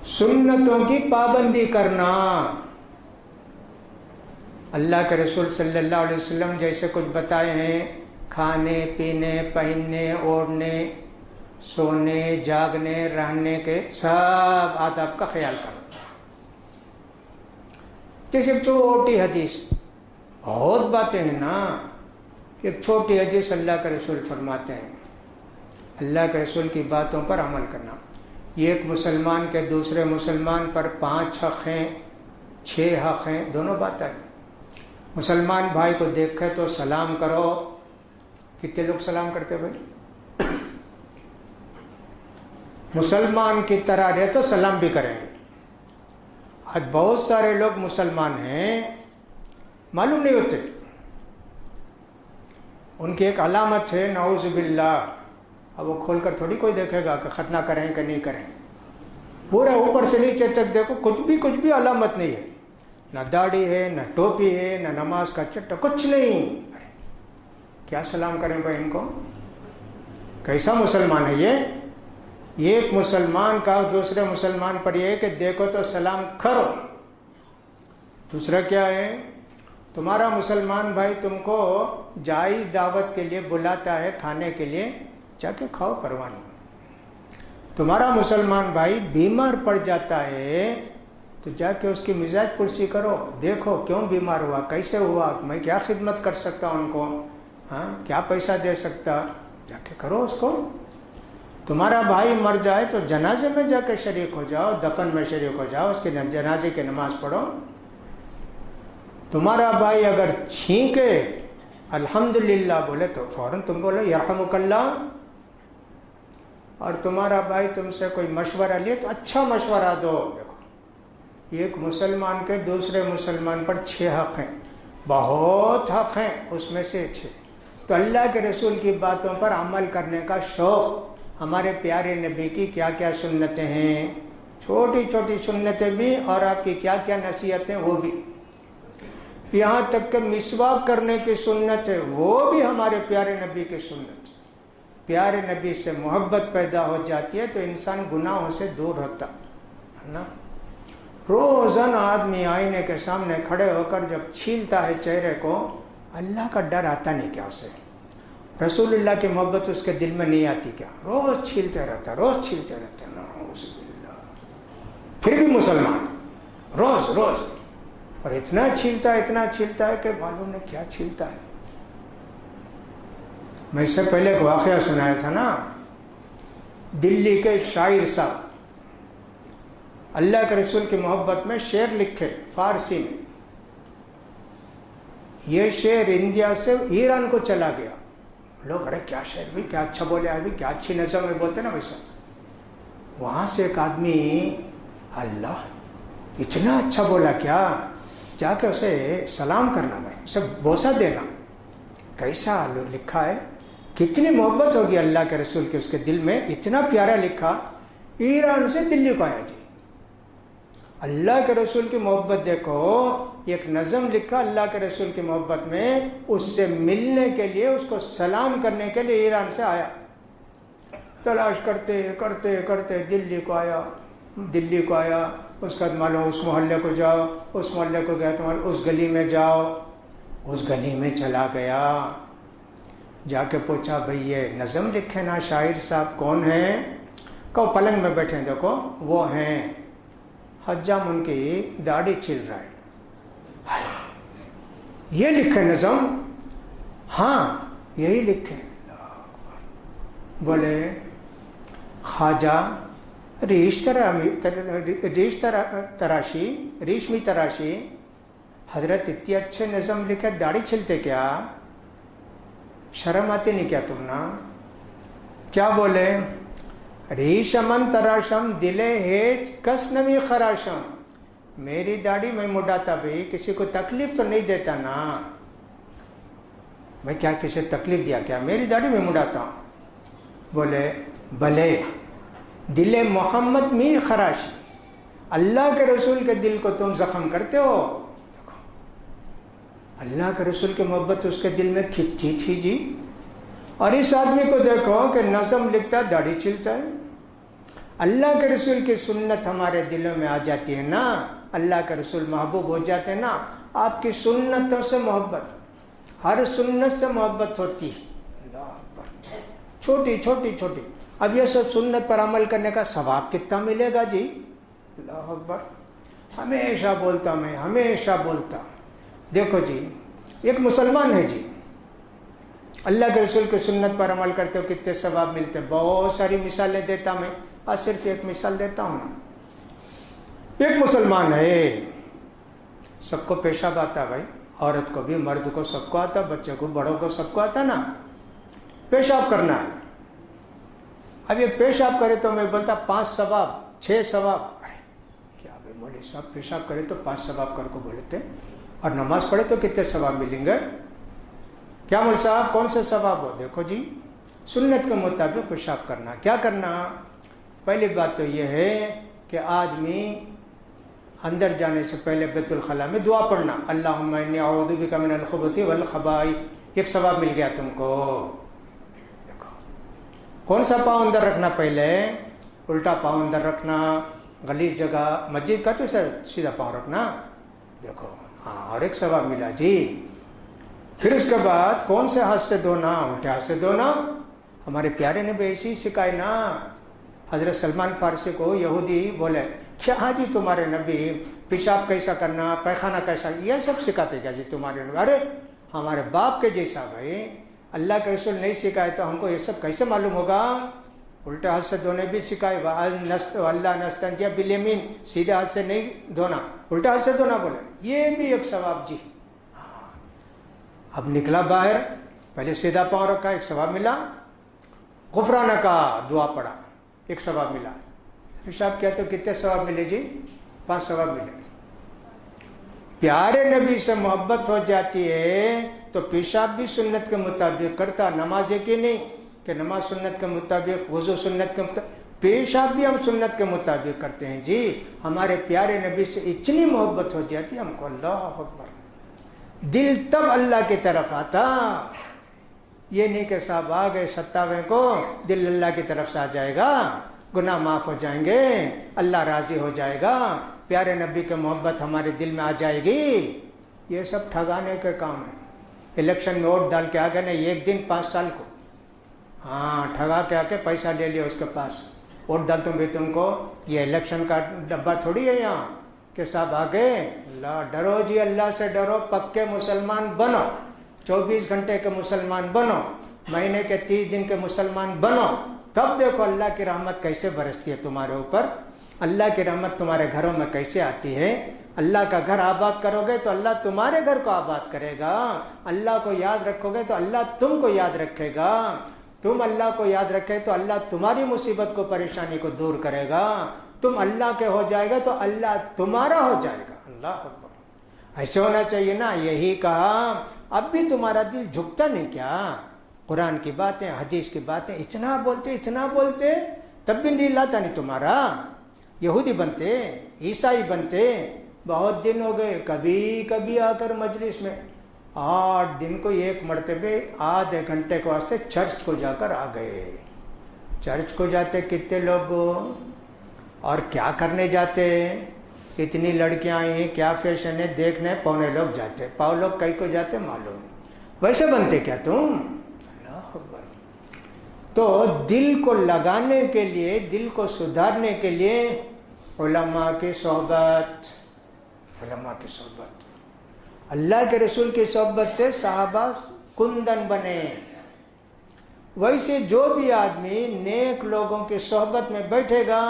سنتوں کی پابندی کرنا. اللہ کے رسول صلی اللہ علیہ وسلم جیسے کچھ بتائے ہیں، کھانے پینے پہننے اوڑھنے سونے جاگنے رہنے کے سب آداب کا خیال کرو. جیسے چھوٹی حدیث، بہت باتیں ہیں نا، ایک چھوٹی حدیث اللہ کے رسول فرماتے ہیں اللہ کے رسول کی باتوں پر عمل کرنا. یہ ایک مسلمان کے دوسرے مسلمان پر 5 حق ہیں، 6 حق ہیں، دونوں باتیں. مسلمان بھائی کو دیکھے تو سلام کرو. کتنے لوگ سلام کرتے بھائی؟ مسلمان کی طرح رہے تو سلام بھی کریں گے. آج بہت سارے لوگ مسلمان ہیں معلوم نہیں ہوتے. ان کی ایک علامت ہے نعوذ باللہ. اب وہ کھول کر تھوڑی کوئی دیکھے گا کہ ختنہ کریں کہ نہیں کریں. پورا اوپر سے نیچے تک دیکھو، کچھ بھی علامت نہیں ہے. نہ داڑھی ہے، نہ ٹوپی ہے، نہ نماز کا چٹا، کچھ نہیں. کیا سلام کریں بھائی ان کو؟ کیسا مسلمان ہے یہ؟ ایک مسلمان کا دوسرے مسلمان پر یہ ہے کہ دیکھو تو سلام کرو. دوسرا کیا ہے؟ تمہارا مسلمان بھائی تم کو جائز دعوت کے لیے بلاتا ہے کھانے کے لیے، جا کے کھاؤ، پرواہ نہیں. تمہارا مسلمان بھائی بیمار پڑ جاتا ہے تو جا کے اس کی مزاج پرسی کرو، دیکھو کیوں بیمار ہوا، کیسے ہوا، میں کیا خدمت کر سکتا ان کو، کیا پیسہ دے سکتا، جا کے کرو اس کو. تمہارا بھائی مر جائے تو جنازے میں جا کے شریک ہو جاؤ، دفن میں شریک ہو جاؤ، اس کے جنازے کی نماز پڑھو. تمہارا بھائی اگر چھینکے الحمدللہ بولے تو فوراً تم بولو یرحمک اللہ. اور تمہارا بھائی تم سے کوئی مشورہ لیے تو اچھا مشورہ دو. دیکھو ایک مسلمان کے دوسرے مسلمان پر 6 حق ہیں، بہت حق ہیں، اس میں سے 6. تو اللہ کے رسول کی باتوں پر عمل کرنے کا شوق. ہمارے پیارے نبی کی کیا کیا سنتیں ہیں، چھوٹی چھوٹی سنتیں بھی، اور آپ کی کیا کیا نصیحتیں وہ بھی. یہاں تک کہ مسواک کرنے کی سنت ہے، وہ بھی ہمارے پیارے نبی کی سنت. پیارے نبی سے محبت پیدا ہو جاتی ہے تو انسان گناہوں سے دور ہوتا ہے نا. روزانہ آدمی آئینے کے سامنے کھڑے ہو کر جب چھیلتا ہے چہرے کو، اللہ کا ڈر آتا نہیں کیا اسے؟ رسول اللہ کی محبت اس کے دل میں نہیں آتی کیا؟ روز چھیلتے رہتا، روز چھیلتے رہتا. نعوذ باللہ. پھر بھی مسلمان روز روز، اور اتنا چھیلتا ہے کہ معلوم نہیں کیا چھیلتا ہے. میں اس سے پہلے ایک واقعہ سنایا تھا نا. دلی کے ایک شاعر صاحب اللہ کے رسول کی محبت میں شعر لکھے فارسی میں. یہ شعر انڈیا سے ایران کو چلا گیا. لوگ ارے کیا شعر بھی، کیا اچھا بولے، ابھی کیا اچھی نظم میں بولتے نا ویسا. وہاں سے ایک آدمی اللہ اتنا اچھا بولا کیا، جا کے اسے سلام کرنا، بھائی اسے بوسہ دینا. کیسا لکھا ہے، کتنی محبت ہوگی اللہ کے رسول کے اس کے دل میں، اتنا پیارا لکھا. ایران سے دلی کو آیا جی. اللہ کے رسول کی محبت دیکھو، ایک نظم لکھا اللہ کے رسول کی محبت میں، اس سے ملنے کے لیے، اس کو سلام کرنے کے لیے ایران سے آیا. تلاش کرتے کرتے کرتے دلی کو آیا. اس کا معلوم اس محلے کو جاؤ، اس محلے کو گیا تو اس گلی میں جاؤ. اس گلی میں چلا گیا، جا کے پوچھا بھئی یہ نظم لکھے نا شاعر صاحب کون ہیں؟ کہو پلنگ میں بیٹھے دیکھو وہ ہیں. حجام ان کی داڑھی چھل رہا ہے. یہ لکھے نظم؟ ہاں یہی لکھے. بولے خواجہ ریشمی تراشی حضرت اتنے اچھے نظم لکھے، داڑھی چھلتے کیا؟ شرم آتی نہیں کیا تم نا؟ کیا بولے؟ ریشمن تراشم دلے ہیج کس نمی خراشم. میری داڑھی میں مڈاتا بھی کسی کو تکلیف تو نہیں دیتا نا. میں کیا کسی تکلیف دیا کیا؟ میری داڑھی میں مڈاتا ہوں. بولے بھلے دل محمد میر خراشی، اللہ کے رسول کے دل کو تم زخم کرتے ہو. دیکھو اللہ کے رسول کی محبت اس کے دل میں کھچی تھی جی. اور اس آدمی کو دیکھو کہ نظم لکھتا ہے، داڑھی چھلتا ہے. اللہ کے رسول کی سنت ہمارے دلوں میں آ جاتی ہے نا، اللہ کے رسول محبوب ہو جاتے ہیں نا، آپ کی سنتوں سے محبت، ہر سنت سے محبت ہوتی ہے۔ اللہ اکبر، چھوٹی چھوٹی چھوٹی، اب یہ سب سنت پر عمل کرنے کا ثواب کتنا ملے گا جی؟ اللہ اکبر، ہمیشہ بولتا میں، ہمیشہ بولتا، دیکھو جی ایک مسلمان ہے جی، اللہ کے رسول کی سنت پر عمل کرتے ہو کتنے ثواب ملتے، بہت ساری مثالیں دیتا میں، آج صرف ایک مثال دیتا ہوں نا۔ ایک مسلمان ہے، سب کو پیشاب آتا بھائی، عورت کو بھی، مرد کو، سب کو آتا، بچے کو، بڑوں کو، سب کو آتا نا، پیشاب کرنا ہے۔ اب یہ پیشاب کرے تو میں بولتا 5 ثواب 6 ثواب، ارے کیا بھائی مولوی صاحب پیشاب کرے تو 5 ثواب کر کو بولتے، اور نماز پڑھے تو کتنے ثواب ملیں گے؟ کیا مول صاحب کون سے ثواب ہو؟ دیکھو جی سنت کے مطابق پیشاب کرنا، کیا کرنا؟ پہلی بات تو یہ ہے کہ آدمی اندر جانے سے پہلے بیت الخلاء میں دعا پڑھنا، اللہم انی اعوذ بک من الخبث والخبائث، ایک ثواب مل گیا تم کو۔ دیکھو کون سا پاؤں اندر رکھنا، پہلے الٹا پاؤں اندر رکھنا، غلیظ جگہ مسجد کا تو سیدھا پاؤں رکھنا، دیکھو ہاں، اور ایک ثواب ملا جی۔ پھر اس کے بعد کون سے ہاتھ سے دھونا؟ الٹے ہاتھ سے دھونا، ہمارے پیارے نے بھی ایسی سکھائی نا۔ حضرت سلمان فارسی کو یہودی بولے کیا ہاں جی تمہارے نبی پیشاب کیسا کرنا، پیخانہ کیسا، یہ سب سکھاتے کیا جی تمہارے نبی؟ ارے ہمارے باپ کے جیسا بھائی، اللہ کے رسول نہیں سکھائے تو ہم کو یہ سب کیسے معلوم ہوگا؟ الٹے ہاتھ سے دھونے بھی سکھائے، اللہ نستنجی بالیمین، سیدھے ہاتھ سے نہیں دھونا، الٹے ہاتھ سے دھونا بولے، یہ بھی ایک ثواب جی۔ اب نکلا باہر، پہلے سیدھا پاؤں رکھا، ایک ثواب ملا، غفرانہ کا دعا پڑا، ایک ثواب ملا، پیشاب کیا تو کتنے ثواب ملے جی؟ 5 ثواب ملے۔ پیارے نبی سے محبت ہو جاتی ہے تو پیشاب بھی سنت کے مطابق کرتا، نماز ہے کہ نہیں کہ نماز سنت کے مطابق، وضو سنت کے مطابق، پیشاب بھی ہم سنت کے مطابق کرتے ہیں جی۔ ہمارے پیارے نبی سے اتنی محبت ہو جاتی ہم کو، اللہ اکبر، دل تب اللہ کی طرف آتا، یہ نہیں کہ صاحب آ گئے 57 کو دل اللہ کی طرف سے آ جائے گا، گناہ معاف ہو جائیں گے، اللہ راضی ہو جائے گا، پیارے نبی کی محبت ہمارے دل میں آ جائے گی، یہ سب ٹھگانے کے کام ہے۔ الیکشن میں ووٹ ڈال کے آ گئے نا، ایک دن 5 سال کو، ہاں ٹھگا کے آ کے پیسہ لے لیا اس کے پاس، ووٹ ڈالتا ہوں بھی تم کو، یہ الیکشن کا ڈبہ تھوڑی ہے یہاں کہ صاحب آگے، اللہ ڈرو جی، اللہ سے ڈرو، پکے مسلمان بنو، 24 گھنٹے کے مسلمان بنو، مہینے کے 30 دن کے مسلمان بنو، تب دیکھو اللہ کی رحمت کیسے برستی ہے تمہارے اوپر، اللہ کی رحمت تمہارے گھروں میں کیسے آتی ہے۔ اللہ کا گھر آباد کرو گے تو اللہ تمہارے گھر کو آباد کرے گا، اللہ کو یاد رکھو گے تو اللہ تم کو یاد رکھے گا، تم اللہ کو یاد رکھے تو اللہ تمہاری مصیبت کو، پریشانی کو دور کرے گا، تم اللہ کے ہو جائے گا تو اللہ تمہارا ہو جائے گا۔ اللہ اکبر، ایسے ہونا چاہیے نا۔ یہی کہا اب بھی تمہارا دل جھکتا نہیں کیا؟ قرآن کی باتیں، حدیث کی باتیں اتنا بولتے تب بھی دل لاتا نہیں تمہارا؟ یہودی بنتے، عیسائی بنتے، بہت دن ہو گئے، کبھی آ کر مجلس میں 8 دن کو ایک مرتبہ آدھے گھنٹے کو واسطے چرچ کو جا کر آ گئے۔ چرچ کو جاتے کتنے لوگ اور کیا کرنے جاتے؟ اتنی لڑکیاں آئی ہیں، کیا فیشن ہے دیکھنے، پونے لوگ جاتے، پاؤ لوگ کئی کو جاتے معلوم نہیں، ویسے بنتے کیا تم؟ اللہ اکبر۔ تو دل کو لگانے کے لیے، دل کو سدھارنے کے لیے علماء کی صحبت، علماء کی صحبت، اللہ کے رسول کی صحبت سے صحابہ کندن بنے۔ ویسے جو بھی آدمی نیک لوگوں کی صحبت میں بیٹھے گا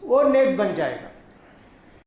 وہ نیک بن جائے گا۔